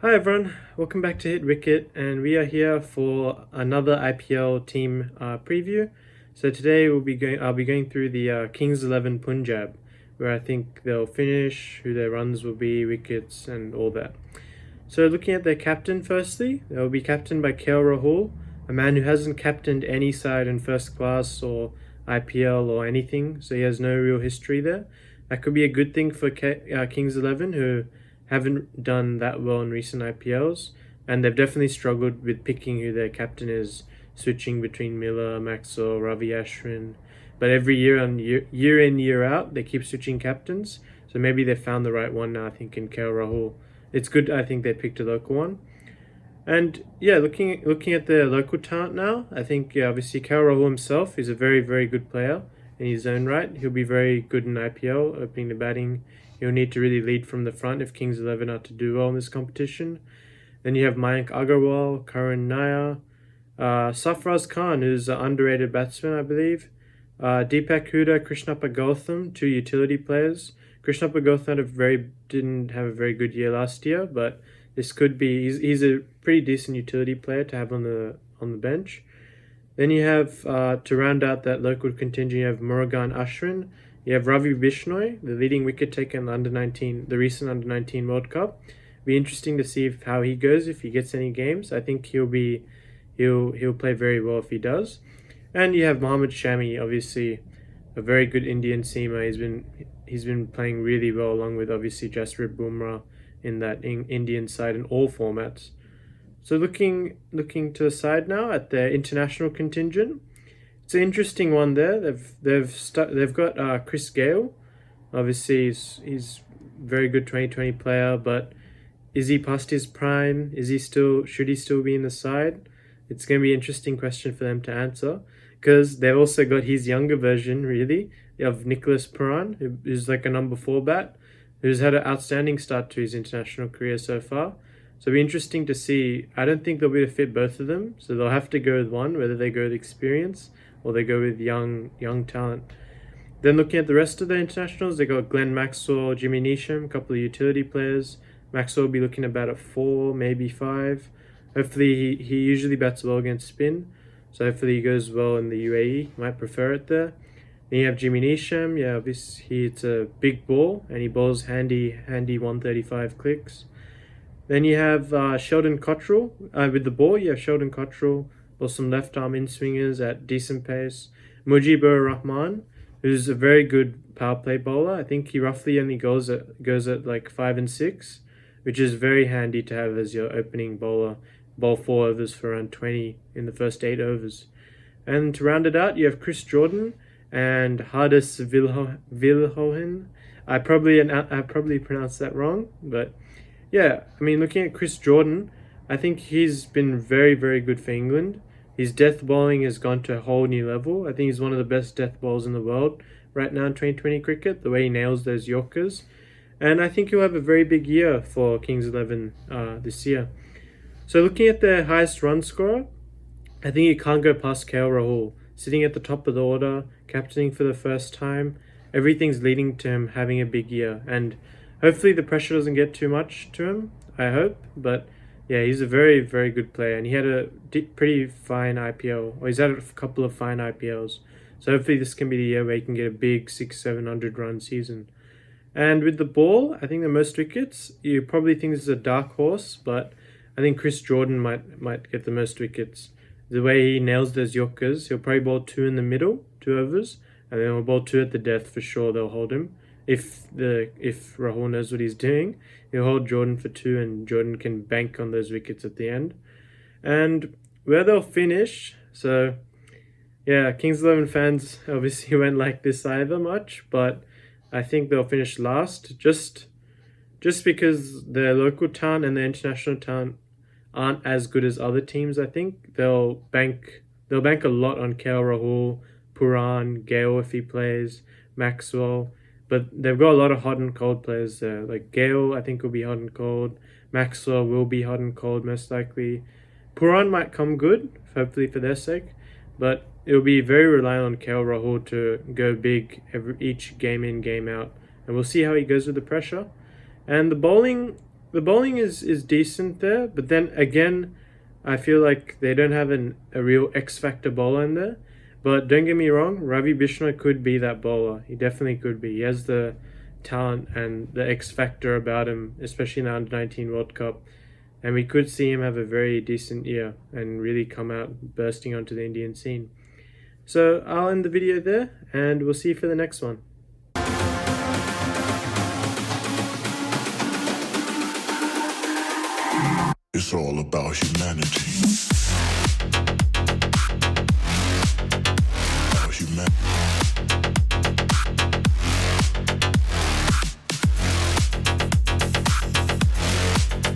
Hi everyone, welcome back to Hit Wicket, and we are here for another IPL team preview. So today I'll be going through the Kings XI Punjab, where I think they'll finish, who their runs will be, wickets, and all that. So looking at their captain firstly, they'll be captained by Rahul, a man who hasn't captained any side in first class or IPL or anything, so he has no real history there. That could be a good thing for Kings XI, who haven't done that well in recent IPLs, and they've definitely struggled with picking who their captain is, switching between Miller, Maxwell, Ravi Ashwin. But every year in, year out, they keep switching captains. So maybe they found the right one now, I think, in Rahul. It's good, I think, they picked a local one. And yeah, looking at the local talent now, I think obviously Rahul himself is a very, very good player in his own right. He'll be very good in IPL, opening the batting. He'll need to really lead from the front if Kings XI are to do well in this competition. Then you have Mayank Agarwal, Karan Nair, Safraz Khan, who's an underrated batsman, I believe. Deepak Huda, Krishnappa Gautam, two utility players. Krishnappa Gautam didn't have a very good year last year, but this could be he's a pretty decent utility player to have on the bench. Then you have to round out that local contingent, you have Murugan Ashwin. You have Ravi Bishnoi, the leading wicket taker in the recent under-19 World Cup. Be interesting to see how he goes if he gets any games. I think he'll play very well if he does. And you have Mohammad Shami, obviously a very good Indian seamer. He's been playing really well along with obviously Jasprit Bumrah in that Indian side in all formats. So looking to the side now at their international contingent, it's an interesting one there. They've got Chris Gale. Obviously, he's very good 2020 player, but is he past his prime? Should he still be in the side? It's going to be an interesting question for them to answer, because they've also got his younger version, really, of Nicholas Puran, who's like a number 4 bat, who's had an outstanding start to his international career so far. So it'll be interesting to see. I don't think they'll be able to fit both of them, so they'll have to go with one, whether they go with experience or they go with young talent. Then looking at the rest of the internationals, they got Glenn Maxwell, Jimmy Neesham, a couple of utility players. Maxwell will be looking about at 4, maybe 5. Hopefully he usually bats well against spin, so hopefully he goes well in the UAE. Might prefer it there. Then you have Jimmy Neesham. Yeah, obviously it's a big ball and he bowls handy 135 clicks. Then you have Sheldon Cottrell with the ball. You have Sheldon Cottrell or some left arm in swingers at decent pace. Mujibur Rahman, who's a very good power play bowler. I think he roughly only goes at like 5 and 6, which is very handy to have as your opening bowler. Bowl 4 overs for around 20 in the first 8 overs. And to round it out, you have Chris Jordan and Hardis Vilhoen. I probably pronounced that wrong, but yeah, I mean, looking at Chris Jordan, I think he's been very, very good for England. His death bowling has gone to a whole new level. I think he's one of the best death bowlers in the world right now in 2020 cricket, the way he nails those Yorkers. And I think he'll have a very big year for Kings XI this year. So looking at their highest run scorer, I think you can't go past Rahul. Sitting at the top of the order, captaining for the first time, everything's leading to him having a big year. And hopefully the pressure doesn't get too much to him, I hope. But yeah, he's a very, very good player. And he had a pretty fine IPL, or he's had a couple of fine IPLs. So hopefully this can be the year where he can get a big 600-700 run season. And with the ball, I think the most wickets, you probably think this is a dark horse, but I think Chris Jordan might get the most wickets. The way he nails those Yorkers, he'll probably bowl 2 in the middle, 2 overs, and then he'll bowl 2 at the death for sure. They'll hold him. If Rahul knows what he's doing, he'll hold Jordan for 2, and Jordan can bank on those wickets at the end. And where they'll finish, so yeah, Kings XI fans obviously won't like this either much, but I think they'll finish last just because their local talent and their international talent aren't as good as other teams. I think they'll bank a lot on Rahul, Puran, Gale if he plays, Maxwell, but they've got a lot of hot and cold players there. Like Gale, I think will be hot and cold. Maxwell will be hot and cold most likely. Puran might come good, hopefully for their sake, but it'll be very reliant on Rahul to go big each game in, game out, and we'll see how he goes with the pressure. And the bowling, the bowling is decent there, but then again, I feel like they don't have a real X factor bowler in there. But don't get me wrong, Ravi Bishnoi could be that bowler. He definitely could be. He has the talent and the X factor about him, especially in the Under-19 World Cup. And we could see him have a very decent year and really come out bursting onto the Indian scene. So I'll end the video there, and we'll see you for the next one. It's all about humanity.